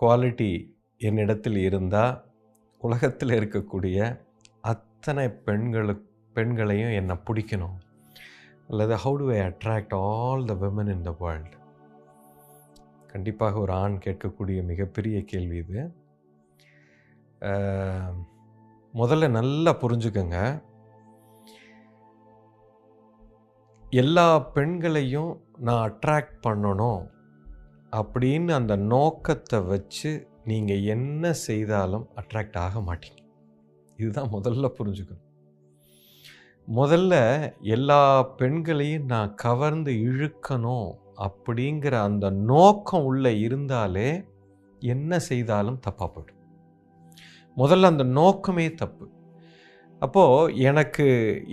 Quality என்னிடத்தில் இருந்தால் உலகத்தில் இருக்கக்கூடிய அத்தனை பெண்களையும் என்னை பிடிக்கணும். அல்லது how to I attract all the women in the world? கண்டிப்பாக ஒரு ஆண் கேட்கக்கூடிய மிகப்பெரிய கேள்வி இது. முதல்ல நல்லா புரிஞ்சுக்கங்க, எல்லா பெண்களையும் நான் அட்ராக்ட் பண்ணணும் அப்படின்னு அந்த நோக்கத்தை வச்சு நீங்கள் என்ன செய்தாலும் அட்ராக்ட் ஆக மாட்டீங்க. இதுதான் முதல்ல புரிஞ்சுக்கணும். முதல்ல எல்லா பெண்களையும் நான் கவர்ந்து இழுக்கணும் அப்படிங்கிற அந்த நோக்கம் உள்ளே இருந்தாலே என்ன செய்தாலும் தப்பாக போய்டும். முதல்ல அந்த நோக்கமே தப்பு. அப்போது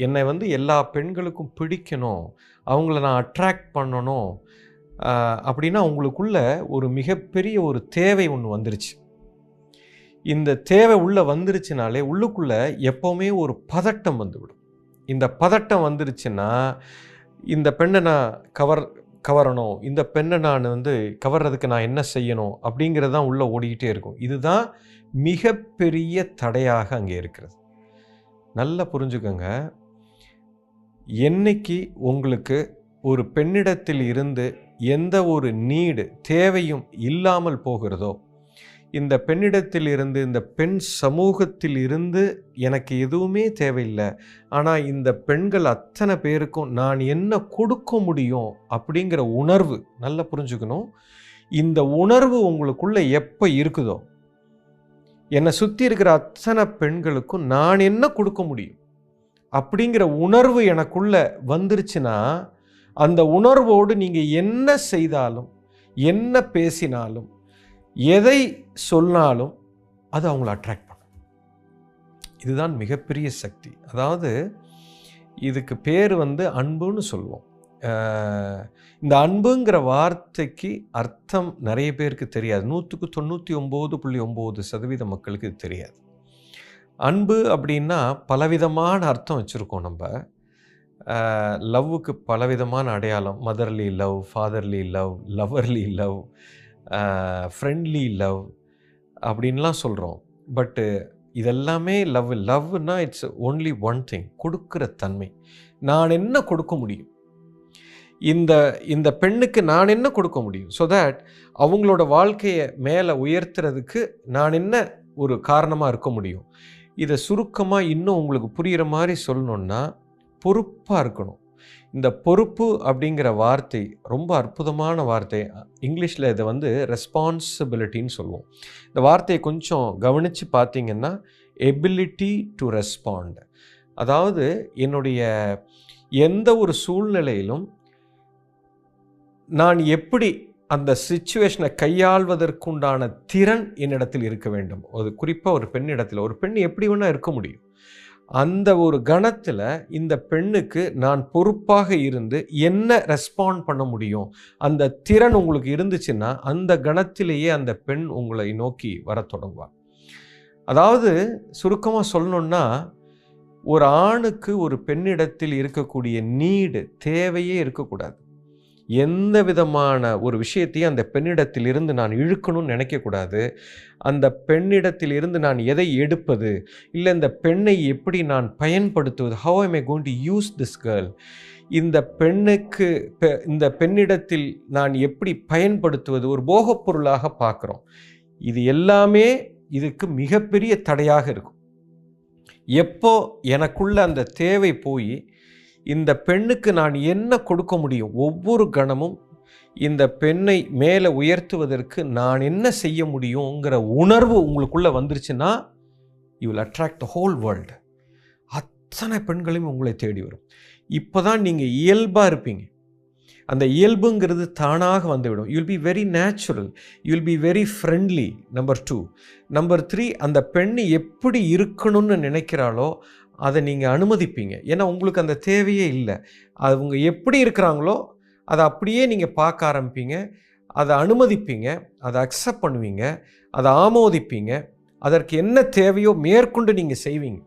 என்னை எல்லா பெண்களுக்கும் பிடிக்கணும், அவங்கள நான் அட்ராக்ட் பண்ணணும் அப்படின்னா உங்களுக்குள்ள ஒரு மிகப்பெரிய ஒரு தேவை ஒன்று வந்துருச்சு. இந்த தேவை உள்ளே வந்துருச்சுனாலே உள்ளுக்குள்ளே எப்போவுமே ஒரு பதட்டம் வந்துவிடும். இந்த பதட்டம் வந்துருச்சுன்னா இந்த பெண்ணை நான் கவரணும், இந்த பெண்ணை நான் கவர்றதுக்கு நான் என்ன செய்யணும் அப்படிங்கிறது தான் உள்ளே ஓடிக்கிட்டே இருக்கும். இதுதான் மிகப்பெரிய தடையாக அங்கே இருக்கிறது. நல்லா புரிஞ்சுக்கோங்க, என்னைக்கு உங்களுக்கு ஒரு பெண்ணிடத்தில் இருந்து எந்த ஒரு தேவையும் இல்லாமல் போகிறதோ, இந்த பெண்ணிடத்தில் இருந்து, இந்த பெண் சமூகத்தில் இருந்து எனக்கு எதுவுமே தேவையில்லை, ஆனால் இந்த பெண்கள் அத்தனை பேருக்கும் நான் என்ன கொடுக்க முடியும் அப்படிங்கிற உணர்வு, நல்லா புரிஞ்சுக்கணும், இந்த உணர்வு உங்களுக்குள்ளே எப்போ இருக்குதோ, என்னை சுற்றி இருக்கிற அத்தனை பெண்களுக்கும் நான் என்ன கொடுக்க முடியும் அப்படிங்கிற உணர்வு எனக்குள்ளே வந்துருச்சுன்னா, அந்த உணர்வோடு நீங்கள் என்ன செய்தாலும், என்ன பேசினாலும், எதை சொன்னாலும் அது அவங்கள அட்ராக்ட் பண்ணும். இதுதான் மிகப்பெரிய சக்தி. அதாவது இதுக்கு பேர் அன்புன்னு சொல்லுவோம். இந்த அன்புங்கிற வார்த்தைக்கு அர்த்தம் நிறைய பேருக்கு தெரியாது. 99.9% மக்களுக்கு இது தெரியாது. அன்பு அப்படின்னா பலவிதமான அர்த்தம் வச்சுருக்கோம். நம்ம லவ்வுக்கு பலவிதமான அடையாளம், motherly love, fatherly love, loverly love, friendly love அப்படின்லாம் சொல்கிறோம். பட்டு இதெல்லாமே லவ்னா இட்ஸ் ஓன்லி ஒன் திங், கொடுக்குற தன்மை. நான் என்ன கொடுக்க முடியும், இந்த பெண்ணுக்கு நான் என்ன கொடுக்க முடியும், ஸோ தட் அவங்களோட வாழ்க்கையை மேலே உயர்த்துறதுக்கு நான் என்ன ஒரு காரணமாக இருக்க முடியும். இதை சுருக்கமாக இன்னும் உங்களுக்கு புரிகிற மாதிரி சொல்லணுன்னா, பொறுப்பாக இருக்கணும். இந்த பொறுப்பு அப்படிங்கிற வார்த்தை ரொம்ப அற்புதமான வார்த்தை. இங்கிலீஷில் இதை ரெஸ்பான்சிபிலிட்டின்னு சொல்லுவோம். இந்த வார்த்தையை கொஞ்சம் கவனித்து பார்த்தீங்கன்னா, எபிலிட்டி டு ரெஸ்பாண்ட். அதாவது என்னுடைய எந்த ஒரு சூழ்நிலையிலும் நான் எப்படி அந்த சிச்சுவேஷனை கையாள்வதற்குண்டான திறன் என்னிடத்தில் இருக்க வேண்டும். அது குறிப்பாக ஒரு பெண்ணிடத்தில், ஒரு பெண் எப்படி வேணால் இருக்க முடியும். அந்த ஒரு கணத்தில் இந்த பெண்ணுக்கு நான் பொறுப்பாக இருந்து என்ன ரெஸ்பாண்ட் பண்ண முடியும், அந்த திறன் உங்களுக்கு இருந்துச்சுன்னா அந்த கணத்திலேயே அந்த பெண் உங்களை நோக்கி வர தொடங்குவார். அதாவது சுருக்கமாக சொல்லணுன்னா, ஒரு ஆணுக்கு ஒரு பெண்ணிடத்தில் இருக்கக்கூடிய தேவையே இருக்கக்கூடாது. எந்த விதமான ஒரு விஷயத்தையும் அந்த பெண்ணிடத்தில் இருந்து நான் இழுக்கணும்னு நினைக்கக்கூடாது. அந்த பெண்ணிடத்தில் இருந்து நான் எதை எடுப்பது, இல்லை இந்த பெண்ணை எப்படி நான் பயன்படுத்துவது, how I going to use this girl, இந்த பெண்ணிடத்தில் நான் எப்படி பயன்படுத்துவது, ஒரு போகப் பொருளாக பார்க்குறோம். இது எல்லாமே இதுக்கு மிகப்பெரிய தடையாக இருக்கும். எப்போ எனக்குள்ள அந்த தேவை போய் இந்த பெண்ணுக்கு நான் என்ன கொடுக்க முடியும், ஒவ்வொரு கணமும் இந்த பெண்ணை மேலே உயர்த்துவதற்கு நான் என்ன செய்ய முடியுங்கிற உணர்வு உங்களுக்குள்ளே வந்துருச்சுன்னா, you will attract the whole world. அத்தனை பெண்களையும் உங்களை தேடி வரும். இப்போ தான் நீங்கள் இயல்பாக இருப்பீங்க. அந்த இயல்புங்கிறது தானாக வந்துவிடும். You will be very natural, you will be very friendly. Number 2. Number 3, அந்த பெண்ணு எப்படி இருக்கணும்னு நினைக்கிறாளோ அதை நீங்கள் அனுமதிப்பீங்க. ஏன்னா உங்களுக்கு அந்த தேவையே இல்லை. அவங்க எப்படி இருக்கிறாங்களோ அதை அப்படியே நீங்கள் பார்க்க ஆரம்பிப்பீங்க, அதை அனுமதிப்பீங்க, அதை அக்செப்ட் பண்ணுவீங்க, அதை ஆமோதிப்பீங்க. அதற்கு என்ன தேவையோ மேற்கொண்டு நீங்கள் செய்வீங்க.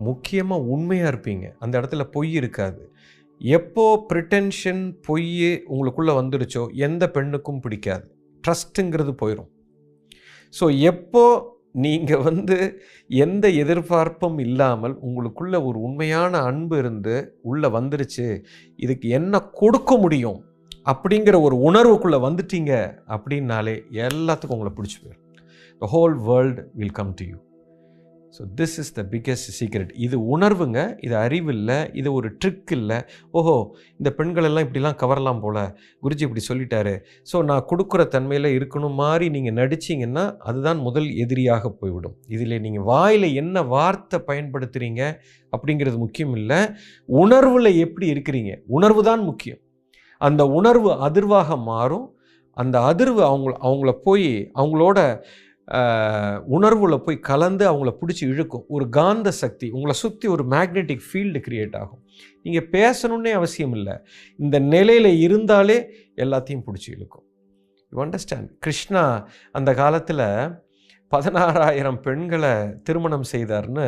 முக்கியமாக உண்மையாக இருப்பீங்க. அந்த இடத்துல பொய் இருக்காது. எப்போ ப்ரிட்டென்ஷன், பொய் உங்களுக்குள்ளே வந்துருச்சோ எந்த பெண்ணுக்கும் பிடிக்காது. ட்ரஸ்ட்டுங்கிறது போயிடும். ஸோ எப்போ நீங்கள் எந்த எதிர்பார்ப்பும் இல்லாமல் உங்களுக்குள்ள ஒரு உண்மையான அன்பு இருந்து உள்ளே வந்துருச்சு, இதுக்கு என்ன கொடுக்க முடியும் அப்படிங்கிற ஒரு உணர்வுக்குள்ளே வந்துட்டீங்க அப்படின்னாலே எல்லாத்துக்கும் உங்களை பிடிச்சி போயிடும். The whole world will come to you. So this is the biggest secret. இது உணர்வுங்க, இது அறிவு இல்லை, இது ஒரு ட்ரிக் இல்லை. ஓஹோ, இந்த பெண்களெல்லாம் இப்படிலாம் கவரலாம் போல், குருஜி இப்படி சொல்லிட்டாரு, ஸோ நான் கொடுக்குற தன்மையில் இருக்கணும் மாதிரி நீங்கள் நடிச்சிங்கன்னா அதுதான் முதல் எதிரியாக போய்விடும். இதில் நீங்கள் வாயில் என்ன வார்த்தை பயன்படுத்துகிறீங்க அப்படிங்கிறது முக்கியம் இல்லை, உணர்வில் எப்படி இருக்கிறீங்க, உணர்வு தான் முக்கியம். அந்த உணர்வு அதிர்வாக மாறும். அந்த அதிர்வு அவங்கள போய் அவங்களோட உணர்வுல போய் கலந்து அவங்கள பிடிச்சி இழுக்கும். ஒரு காந்த சக்தி உங்களை சுற்றி ஒரு மேக்னெட்டிக் ஃபீல்டு கிரியேட் ஆகும். நீங்கள் பேசணுன்னே அவசியம் இல்லை, இந்த நிலையில் இருந்தாலே எல்லாத்தையும் பிடிச்சி இழுக்கும். You understand? கிருஷ்ணா அந்த காலத்தில் 16,000 பெண்களை திருமணம் செய்தார்னு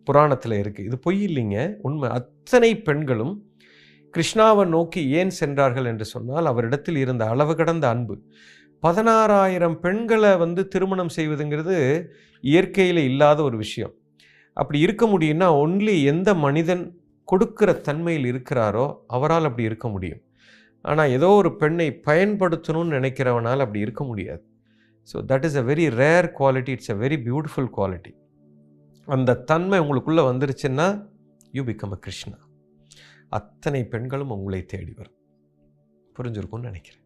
புராணத்தில் இருக்குது. இது பொய் இல்லைங்க, உண்மை. அத்தனை பெண்களும் கிருஷ்ணாவை நோக்கி ஏன் சென்றார்கள் என்று சொன்னால் அவரிடத்தில் இருந்த அளவு கடந்த அன்பு. 16,000 பெண்களை திருமணம் செய்வதுங்கிறது இயற்கையில் இல்லாத ஒரு விஷயம். அப்படி இருக்க முடியும்னா ஒன்லி எந்த மனிதன் கொடுக்கிற தன்மையில் இருக்கிறாரோ அவரால் அப்படி இருக்க முடியும். ஆனால் ஏதோ ஒரு பெண்ணை பயன்படுத்தணும்னு நினைக்கிறவனால் அப்படி இருக்க முடியாது. So that is a very rare quality, it's a very beautiful quality. அந்த தன்மை உங்களுக்குள்ளே வந்துருச்சுன்னா யூ பிகம் அ கிருஷ்ணா. அத்தனை பெண்களும் உங்களை தேடி வரும். புரிஞ்சிருக்கும்னு நினைக்கிறேன்.